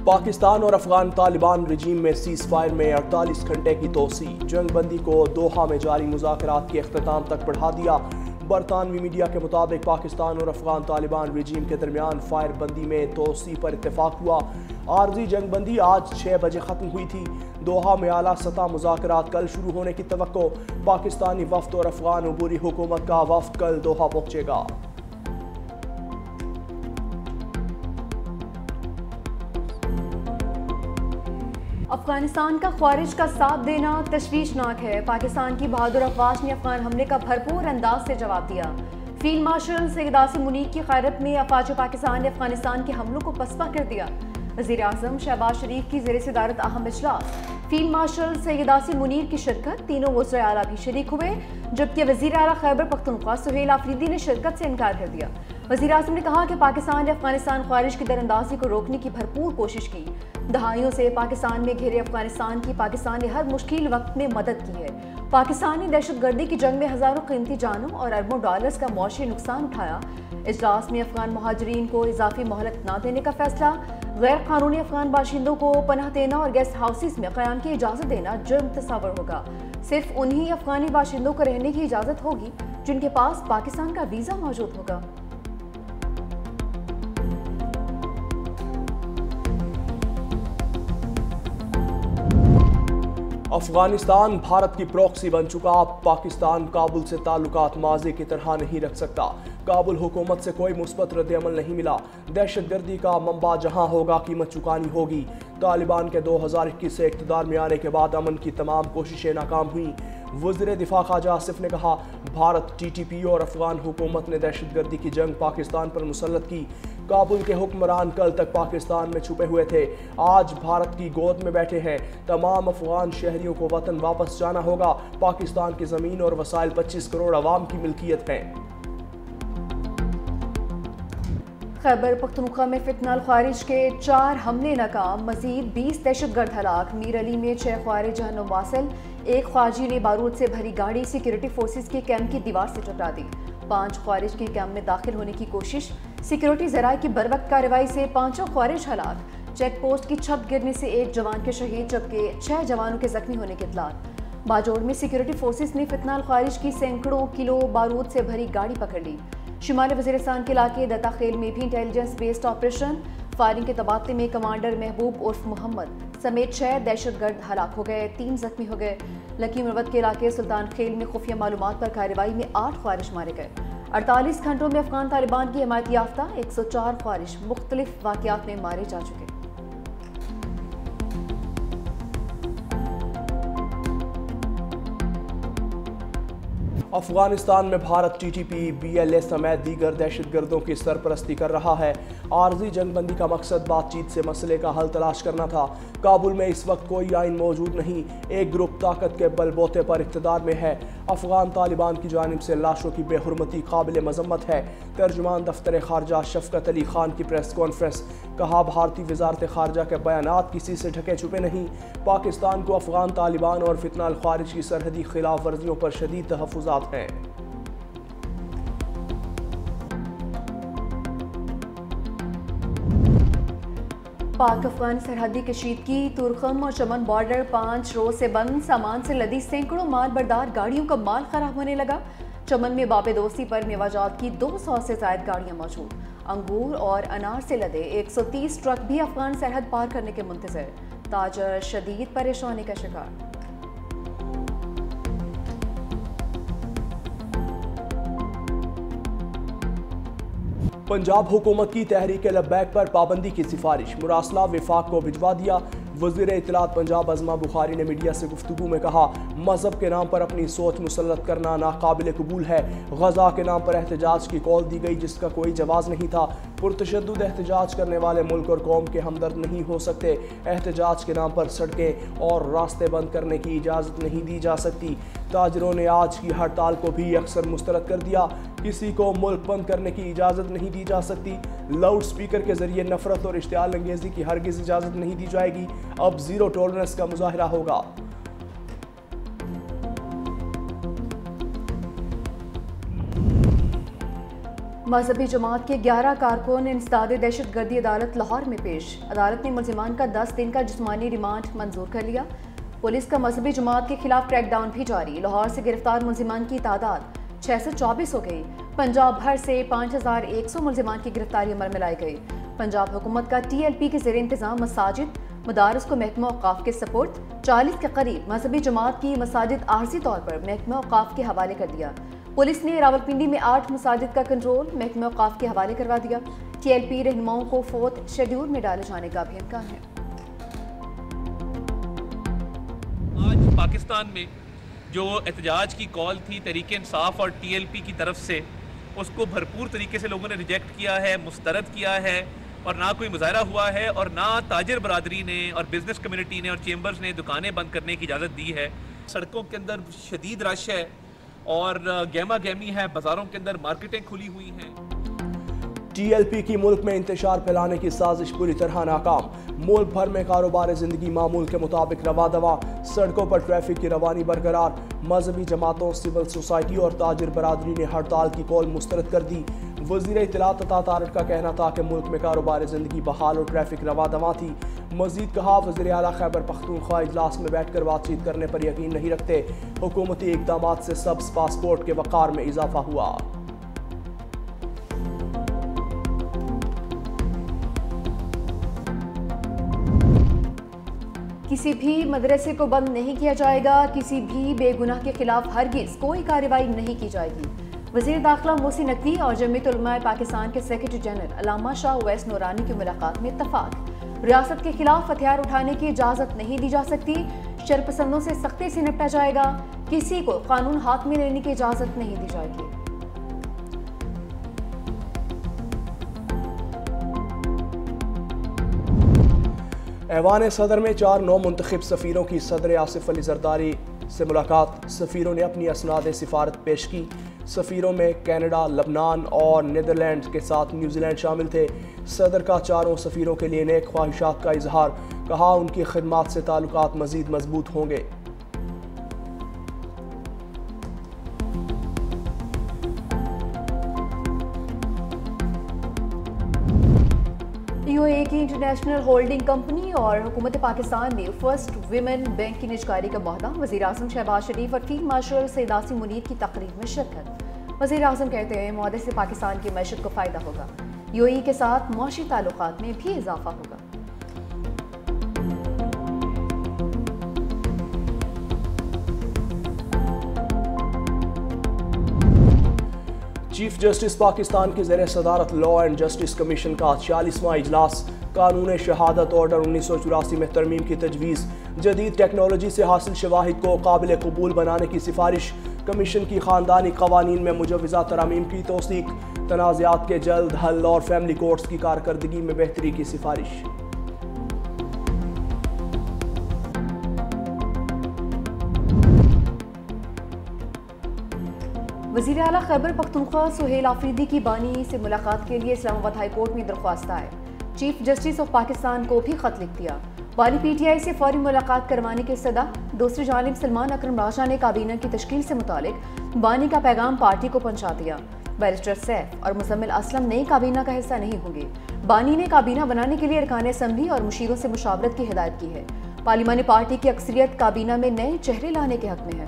पाकिस्तान और अफगान तालिबान रजीम में cease fire में 48 घंटे की तोसी, जंग बंदी को दोहा में जारी मुज़ाकरात के अख्ताम तक बढ़ा दिया। बरतानवी मीडिया के मुताबिक पाकिस्तान और अफगान तालिबान रजीम के दरमियान फायर बंदी में तोसी पर इत्तेफाक हुआ। आर्जी जंग बंदी आज 6 बजे ख़त्म हुई थी। दोहा में आला सतह मुज़ाकरात कल शुरू होने की तवक्को। पाकिस्तानी वफ्द और अफगान अबूरी हुकूमत का वफ्द कल दोहा पहुँचेगा। अफगानिस्तान का ख्वारिज का साथ देना तशवीशनाक है। पाकिस्तान की बहादुर अफवाज ने अफगान हमले का भरपूर अंदाज से जवाब दिया। फील्ड मार्शल सैयद आसिम मुनीर की क़यादत में अफवाज पाकिस्तान ने अफगानिस्तान के हमलों को पसपा कर दिया। वज़ीर आज़म शहबाज शरीफ की ज़ेर सदारत अहम इजलास, फील्ड मार्शल सैयद आसिम मुनीर की शिरकत, तीनों वज़ीर आला भी शरीक हुए, जबकि वज़ीर आला खैबर पख्तूनख्वा सुहेल आफरीदी ने शिरकत से इनकार कर दिया। वज़ीर आज़म ने कहा कि पाकिस्तान ने अफगानिस्तान ख्वारिज की दरअंदाजी को रोकने की भरपूर कोशिश की। दहाइयों से पाकिस्तान में घिरे अफगानिस्तान की पाकिस्तान ने हर मुश्किल वक्त में मदद की है। पाकिस्तान ने दहशतगर्दी की जंग में हज़ारों कीमती जानों और अरबों डॉलर्स का मुआशी नुकसान उठाया। इजलास में अफगान महाजरीन को इजाफी मोहलत न देने का फैसला, गैर कानूनी अफगान बाशिंदों को पनाह देना और गेस्ट हाउसेज में क़याम की इजाज़त देना जुर्म तस्वर होगा। सिर्फ उन्हीं अफगानी बाशिंदों को रहने की इजाज़त होगी जिनके पास पाकिस्तान का वीज़ा मौजूद होगा। अफगानिस्तान भारत की प्रॉक्सी बन चुका। पाकिस्तान काबुल से ताल्लुकात माजी की तरह नहीं रख सकता। काबुल हुकूमत से कोई मुस्बत रद्द-ए-अमल नहीं मिला। दहशतगर्दी का मंबा जहां होगा कीमत चुकानी होगी। तालिबान के 2021 से इक़्तिदार में आने के बाद अमन की तमाम कोशिशें नाकाम हुई। वज़ीर दिफा ख्वाजा आसिफ ने कहा, भारत, TTP और अफगान हुकूमत ने दहशतगर्दी की जंग पाकिस्तान पर मुसल्लत की। काबुल के हुक्मरान कल तक पाकिस्तान में छुपे हुए थे, आज भारत की गोद में बैठे हैं। तमाम अफगान शहरियों को वतन वापस जाना होगा। पाकिस्तान की ज़मीन और वसाइल 25 करोड़ अवाम की मिल्कियत है। खैबर पख्तूनख्वा में फितनाल ख्वारिज के 4 हमले नाकाम, मजीद 20 दहशतगर्द हलाक। मीर अली में 6 ख्वारिज जहन्नुम वासिल, एक ख्वाजी ने बारूद से भरी गाड़ी सिक्योरिटी फोर्सेज के कैंप की दीवार से टकरा दी। 5 ख्वारिज के कैंप में दाखिल होने की कोशिश, सिक्योरिटी ज़राए की बरवक्त कार्रवाई से 5 ख्वारिज हलाक। चेक पोस्ट की छत गिरने से 1 जवान के शहीद, जबकि 6 जवानों के जख्मी होने की इत्तलात। बाजोड़ में सिक्योरिटी फोर्सेज ने फितनाल ख्वारिज की सैकड़ों किलो बारूद से भरी गाड़ी पकड़ ली। शिमाली वज़ीरिस्तान के इलाके दत्ता खेल में भी इंटेलिजेंस बेस्ड ऑपरेशन, फायरिंग के तबादले में कमांडर महबूब उर्फ मोहम्मद समेत 6 दहशतगर्द हलाक हो गए, 3 जख्मी हो गए। लकी मुरवत के इलाके सुल्तान खेल में खुफिया मालूमात पर कार्रवाई में 8 ख्वारिज मारे गए। 48 घंटों में अफगान तालिबान की हिमायत याफ्ता 104 ख्वारिज मुख्तलिफ वाक़यात में मारे जा चुके। अफगानिस्तान में भारत TTP, BLA समेत दीगर दहशतगर्दों की सरपरस्ती कर रहा है। आर्जी जंगबंदी का मकसद बातचीत से मसले का हल तलाश करना था। काबुल में इस वक्त कोई आइन मौजूद नहीं। एक ग्रुप ताकत के बलबूते पर इक़्तिदार में है। अफगान तालिबान की जानिब से लाशों की बेहुरमती काबिल मजम्मत है। तर्जुमान दफ्तर खारजा शफकत अली खान की प्रेस कॉन्फ्रेंस, कहा, भारतीय वजारत खारजा के बयानात किसी से ढके छुपे नहीं। पाकिस्तान को अफगान तालिबान और फितनाल ख्वारिज की सरहदी खिलाफ वर्जियों पर शदीद तहफ़्फ़ुज़ात हैं। पाक अफगान सरहदी कशीदगी, तुरखम और चमन बॉर्डर 5 रोज से बंद, सामान से लदी सैकड़ों माल बरदार गाड़ियों का माल खराब होने लगा। चमन में बाबे दोस्ती पर मेवाजात की 200 से ज्यादा गाड़ियां मौजूद। अंगूर और अनार से लदे 130 ट्रक भी अफगान सरहद पार करने के मुंतज़िर। ताजर शदीद परेशानी का शिकार। पंजाब हुकूमत की तहरीक लब्बैक पर पाबंदी की सिफारिश, मुरासला विफाक को भिजवा दिया। वज़ीर इत्तलात पंजाब अज़मा बुखारी ने मीडिया से गुफ्तगू में कहा, मज़हब के नाम पर अपनी सोच मुसल्लत करना नाकाबिल कबूल है। गज़ा के नाम पर एहतजाज की कॉल दी गई जिसका कोई जवाज़ नहीं था। पुरतशद्दुद एहतजाज करने वाले मुल्क और कौम के हमदर्द नहीं हो सकते। एहतजाज के नाम पर सड़कें और रास्ते बंद करने की इजाज़त नहीं दी जा सकती। ताजरों ने आज की हड़ताल को भी अक्सर मुस्तरद कर दिया। किसी को मुल्क बंद करने की इजाज़त नहीं दी जा सकती। लाउड स्पीकर के जरिए नफरत और इश्तियाल अंगेज़ी की हरगिज़ इजाज़त नहीं दी जाएगी। अब ज़ीरो टॉलरेंस का मुजाहिरा होगा। मजहबी जमात के 11 कारकुन इंसदाद दहशत गर्दी अदालत लाहौर में पेश। अदालत ने मुलजिमान का 10 दिन का जिस्मानी रिमांड मंजूर कर लिया। पुलिस का मजहबी जमात के खिलाफ क्रैकडाउन भी जारी। लाहौर से गिरफ्तार मुलजिमान की तादाद 624 हो गई। पंजाब भर से 5100 मुलजिमान की गिरफ्तारी अमल में लाई गई। पंजाब हुकूमत का TLP के ज़ेर इंतज़ाम मसाजिद मदारस को महकमा औक़ाफ़ के सपोर्ट 40 के करीब मजहबी जमात की मसाजिद आर्जी तौर पर महकमा औक़ाफ़ के हवाले कर दिया। पुलिस ने रावलपिंडी में 8 मसाजिद का कंट्रोल महकमा औक़ाफ़ के हवाले करवा दिया। TLP रहनुमाओं को 4th शेड्यूल में डाले जाने का भी इम्कान है। आज पाकिस्तान में जो एहतजाज की कॉल थी तहरीक इंसाफ और TLP की तरफ से, उसको भरपूर तरीके से लोगों ने रिजेक्ट किया है, मुस्तरद किया है, और ना कोई मुजाहरा हुआ है और ना ताजिर बरादरी ने और बिजनेस कम्युनिटी ने और चेंबर्स ने दुकानें बंद करने की इजाज़त दी है। सड़कों के अंदर शदीद रश है और गहमा गहमी है, बाज़ारों के अंदर मार्केटें खुली हुई हैं। TLP की मुल्क में इंतशार फैलाने की साजिश पूरी तरह नाकाम। मुल्क भर में कारोबार ज़िंदगी मामूल के मुताबिक रवा दवा। सड़कों पर ट्रैफिक की रवानी बरकरार। मजहबी जमातों, सिविल सोसाइटी और ताजिर बरादरी ने हड़ताल की कॉल मुस्तरद कर दी। वज़ीर इत्तलात अता तारड़ का कहना था कि मुल्क में कारोबार ज़िंदगी बहाल और ट्रैफिक रवा दवा थी। मज़ीद कहा, वज़ीर आला खैबर पख्तूनख्वा इजलास में बैठकर बातचीत करने पर यकीन नहीं रखते। हुकूमती इक़दामात से सब्ज़ पासपोर्ट के वक़ार में इजाफा हुआ। किसी भी मदरसे को बंद नहीं किया जाएगा। किसी भी बेगुनाह के खिलाफ हरगिज़ कोई कार्रवाई नहीं की जाएगी। वज़ीर दाखिला मोहसिन नकवी और जमीयत उलमाए पाकिस्तान के सेक्रेटरी जनरल अल्लामा शाह उवैस नूरानी की मुलाकात में इत्तफाक। रियासत के खिलाफ हथियार उठाने की इजाज़त नहीं दी जा सकती। शरपसंदों से सख्ती से निपटा जाएगा। किसी को कानून हाथ में लेने की इजाज़त नहीं दी जाएगी। ऐवान सदर में 4 नौ मुंतखब सफ़ीरों की सदर आसिफ अली जरदारी से मुलाकात। सफ़ीरों ने अपनी असनाद सिफारत पेश की। सफ़ीरों में कनाडा, लबनान और नीदरलैंड के साथ न्यूजीलैंड शामिल थे। सदर का चारों सफ़ीरों के लिए नेक ख्वाहिशात का इजहार। कहा, उनकी खिदमात से ताल्लुकात मज़ीद मजबूत होंगे। UAE की इंटरनेशनल होल्डिंग कंपनी और हुकूमत पाकिस्तान ने फर्स्ट विमेन बैंक की निजकारी का मुआहदा। वज़ीर आज़म शहबाज शरीफ और फील्ड मार्शल सैयद आसिम मुनीर की तकरीर में शिरकत। वज़ीर आज़म कहते हैं, मुआहदे से पाकिस्तान की मैशत को फ़ायदा होगा। UAE के साथ मुआशी ताल्लुकात में भी इजाफा होगा। चीफ जस्टिस पाकिस्तान की ज़ेर सदारत लॉ एंड जस्टिस कमीशन का 46वां इजलास। कानून शहादत ऑर्डर 1984 में तरमीम की तजवीज़। जदीद टेक्नोलॉजी से हासिल शवाहिद को काबिल कबूल बनाने की सिफारिश। कमीशन की ख़ानदानी क़वानीन में मुजव्वज़ा तरामीम की तौसीक। तनाज़ात के जल्द हल और फैमिली कोर्ट्स की कारकर्दगी में बेहतरी की सिफारिश। वज़ीर आला खैबर पख्तूनख्वा सुहेल आफरीदी की बानी से मुलाकात के लिए इस्लामाबाद हाई कोर्ट में दरख्वास्त आए। चीफ जस्टिस ऑफ पाकिस्तान को भी खत लिख दिया। बानी PTI से फौरी मुलाकात करवाने की सदा। दूसरी जानिब सलमान अकरम राजा ने काबीना की तश्कील से मुतालिक बानी का पैगाम पार्टी को पहुंचा दिया। बैरिस्टर सैफ और मुजम्मिल असलम नई काबीना का हिस्सा नहीं होंगे। बानी ने काबीना बनाने के लिए अरकान असम्बली और मुशीरों से मुशावरत की हिदायत की है। पार्लिमानी पार्टी की अक्सरियत काबीना में नए चेहरे लाने के हक में है।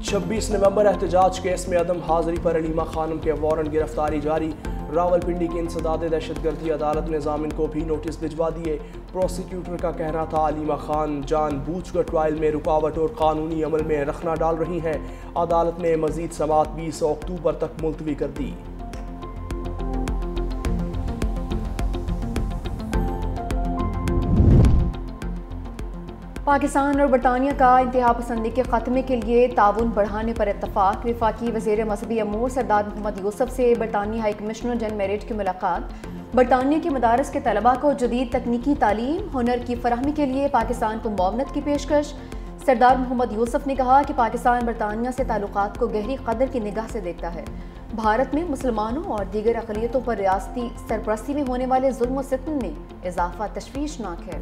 26 नवंबर एहतजाज केस में अदम हाजिरी पर अलीमा खानम के वारंट गिरफ्तारी जारी। रावलपिंडी की इंसदाद दहशतगर्दी अदालत ने जामिन को भी नोटिस भिजवा दिए। प्रोसिक्यूटर का कहना था, अलीमा खान जानबूझकर ट्रायल में रुकावट और कानूनी अमल में रखना डाल रही हैं। अदालत ने मजीद समाअत 20 अक्टूबर तक मुलतवी कर दी। पाकिस्तान और बरतानिया का इंतहा पसंदी के खात्मे के लिए ताउन बढ़ाने पर इत्तफाक। वफाकी वज़ीर मजहबी अमूर सरदार मोहम्मद यूसुफ से बरतानिया हाई कमिश्नर जनरल मेरिट की मुलाकात। बरतानिया के मदारस के तलबा को जदीद तकनीकी तालीम हुनर की फराहमी के लिए पाकिस्तान को मुआवनत की पेशकश। सरदार मोहम्मद यूसुफ ने कहा कि पाकिस्तान बरतानिया से ताल्लुकात को गहरी कदर की निगाह से देखता है। भारत में मुसलमानों और दीगर अक़लियतों पर रियासती सरपरस्ती में होने वाले जुल्म व सितम में इजाफा तशवीशनाक है।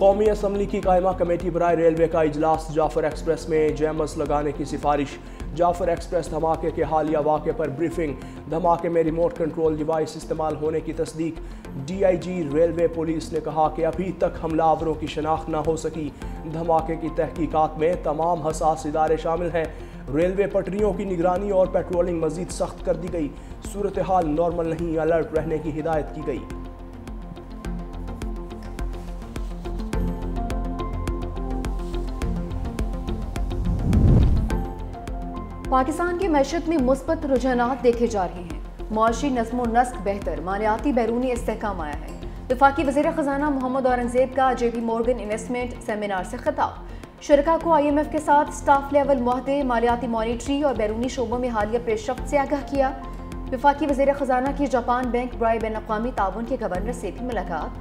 कौमी असम्बली की कायमा कमेटी बराए रेलवे का इजलास, जाफर एक्सप्रेस में जैमस लगाने की सिफारिश। जाफर एक्सप्रेस धमाके के हालिया वाक़े पर ब्रीफिंग, धमाके में रिमोट कंट्रोल डिवाइस इस्तेमाल होने की तस्दीक। DIG रेलवे पुलिस ने कहा कि अभी तक हमलावरों की शनाख्त न हो सकी। धमाके की तहकीकात में तमाम हसास इदारे शामिल हैं। रेलवे पटरियों की निगरानी और पेट्रोलिंग मजीद सख्त कर दी गई। सूरत हाल नॉर्मल नहीं, अलर्ट रहने की हिदायत की गई। पाकिस्तान की मैशत में मुस्बत रुझानात देखे जा रहे हैं। मुआशी नज़्म नस्क बेहतर, मालियाती बैरूनी इस्तेहकाम आया है। वफाकी वज़ीर ख़जाना मोहम्मद औरंगज़ेब का JP मॉर्गन इन्वेस्टमेंट सेमिनार से खिताब। शरका को IMF के साथ स्टाफ लेवल मुआहदे, मालियाती मॉनिटरी और बैरूनी शोबों में हालिया पेशरफ्त से आगाह किया। वफाकी वज़ीर ख़जाना की जापान बैंक बराए बैन-अक़वामी ताउन के गवर्नर से भी मुलाकात।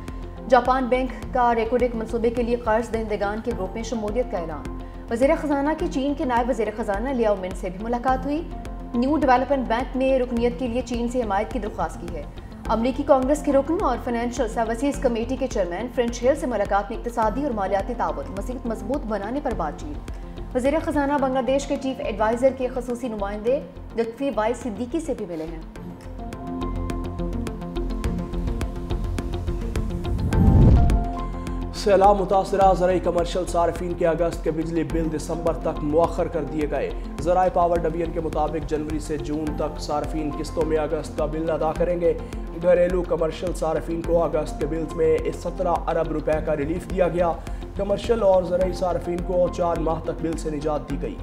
जापान बैंक का रेकोडेक मनसूबे के लिए कर्ज दहिंदगान के ग्रुप में शमूलियत का ऐलान। वज़ीर ख़जाना की चीन के नायब वज़ीर ख़जाना लियाओ मिन से भी मुलाकात हुई। न्यू डेवलपमेंट बैंक ने रुकनीत के लिए चीन से हिमायत की दरख्वास्त की है। अमरीकी कांग्रेस के रुकन और फाइनेंशियल सर्विसेज कमेटी के चेयरमैन फ्रेंच हिल से मुलाकात में इक़्तिसादी और मालियाती ताउन मज़ीद मजबूत बनाने पर बातचीत। वज़ीर ख़जाना बांग्लादेश के चीफ एडवाइज़र के ख़ुसूसी नुमाइंदे लुत्फ़ी वाई सिद्दीकी से भी मिले हैं। सैलाब मुतासरा ज़राई कमर्शल सार्फिन के अगस्त के बिजली बिल दिसंबर तक मुअख्खर कर दिए गए। ज़राई पावर डिवीजन के मुताबिक जनवरी से जून तक सार्फिन किस्तों में अगस्त का बिल अदा करेंगे। घरेलू कमर्शल सार्फिन को अगस्त के बिल में 17 अरब रुपए का रिलीफ दिया गया। कमर्शल और ज़राई सार्फिन को 4 माह तक बिल से निजात दी गई।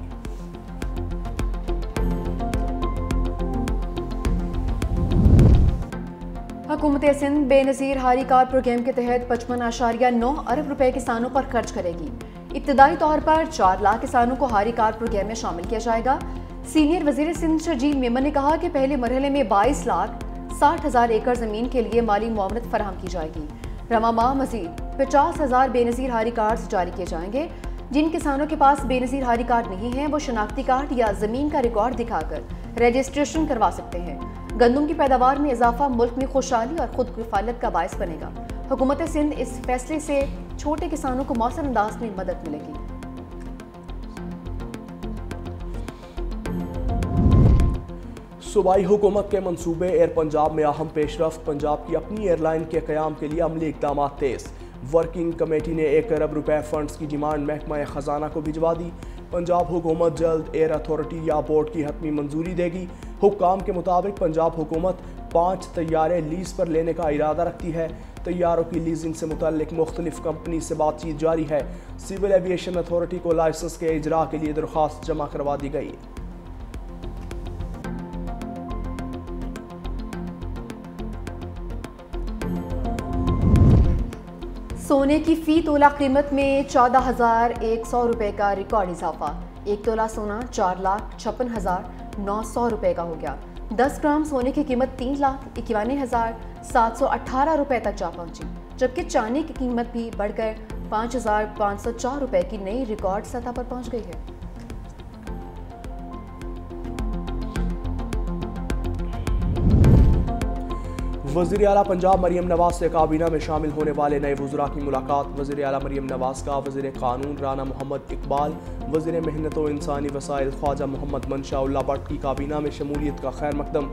हुकूमत सिंध बेनज़ीर हारी कार प्रोग्राम के तहत 55.9 अरब रुपए किसानों पर खर्च करेगी। इब्तदाई तौर पर 4 लाख किसानों को हारी कार प्रोग्राम में शामिल किया जाएगा। सीनियर वज़ीर सिंध शर्जील मेमन ने कहा कि पहले मरहले में 22,60,000 एकड़ ज़मीन के लिए माली मुआवनत फराहम की जाएगी। रमा माह मजीद 50,000 बेनज़ीर हारी कार्ड जारी किए जाएंगे। जिन किसानों के पास बेनज़ीर हारी कार्ड नहीं है वो शनाख्ती कार्ड या ज़मीन का रिकॉर्ड दिखाकर रजिस्ट्रेशन करवा सकते हैं। गंदम की पैदावार में इजाफा मुल्क में खुशहाली और खुद किफायत का बायस बनेगा। हुकूमत सिंध इस फैसले से छोटे किसानों को मौसर अंदाज में मदद मिलेगी। सूबाई हुकूमत के मंसूबे एयर पंजाब में अहम पेशरफ्त। पंजाब की अपनी एयरलाइन के क़याम के लिए अमली इक़दाम तेज़। वर्किंग कमेटी ने 1 अरब रुपए फंड्स की डिमांड महकमा खजाना को भिजवा दी। पंजाब हुकूमत जल्द एयर अथॉरिटी या बोर्ड की हतमी मंजूरी देगी। हुक्काम के मुताबिक पंजाब हुकूमत 5 तैयारे लीज पर लेने का इरादा रखती है। तैयारों की लीजिंग से मुतल्लिक मुख्तलिफ कंपनी से बातचीत जारी है। सिविल एविएशन अथॉरिटी को लाइसेंस के इजरा के लिए दरख्वास्त जमा करवा दी गई। सोने की फ़ी तोला कीमत में 14,100 रुपये का रिकॉर्ड इजाफा। 1 तोला सोना 4,56,900 रुपये का हो गया। 10 ग्राम सोने की कीमत 3,51,718 रुपये तक जा पहुंची, जबकि चांदी की कीमत भी बढ़कर 5,504 रुपये की नई रिकॉर्ड सतह पर पहुंच गई है। वज़ीर आला पंजाब मरियम नवाज से काबीना में शामिल होने वाले नए वज़रा की मुलाकात। वज़ीर आला मरियम नवाज का वज़ीर कानून राना मोहम्मद इकबाल, वज़ीर मेहनत व इंसानी वसाइल ख्वाजा मोहम्मद मनशाउल्लाह भट्ट की काबीना में शमूलियत का खैर मकदम।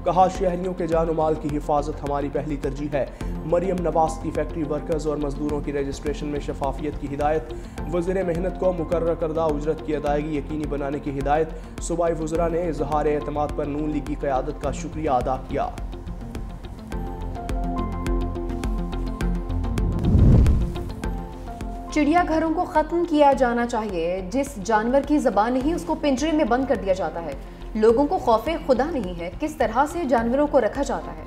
कहा, शहरियों के जान माल की हिफाजत हमारी पहली तरजीह है। मरियम नवाज की फैक्ट्री वर्कर्स और मजदूरों की रजिस्ट्रेशन में शफाफियत की हिदायत। वज़ीर मेहनत को मुकर्रर करदा उजरत की अदायगी यकीनी बनाने की हिदायत। सूबाई वज़रा ने इज़हार एतमाद पर नून लीग की क़यादत का शुक्रिया अदा किया। चिड़ियाघरों को ख़त्म किया जाना चाहिए। जिस जानवर की ज़बान नहीं उसको पिंजरे में बंद कर दिया जाता है। लोगों को खौफे खुदा नहीं है, किस तरह से जानवरों को रखा जाता है।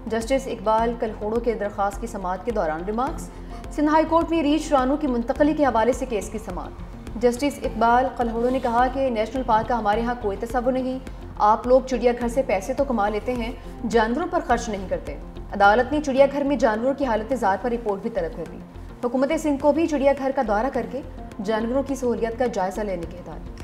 जस्टिस इकबाल कलहोड़ो के दरख्वास्त की समाअत के दौरान रिमार्क्स। सिंध हाई कोर्ट में रीछ रानू की मुंतकली के हवाले से केस की समाअत। जस्टिस इकबाल कलहोड़ो ने कहा कि नेशनल पार्क का हमारे यहाँ कोई तसव्वुर नहीं। आप लोग चिड़ियाघर से पैसे तो कमा लेते हैं, जानवरों पर खर्च नहीं करते। अदालत ने चिड़ियाघर में जानवरों की हालत ज़ात पर रिपोर्ट भी तलब कर दी। हुकूमत सिंध को भी चिड़ियाघर का दौरा करके जानवरों की सहूलियत का जायजा लेने की हिदायत।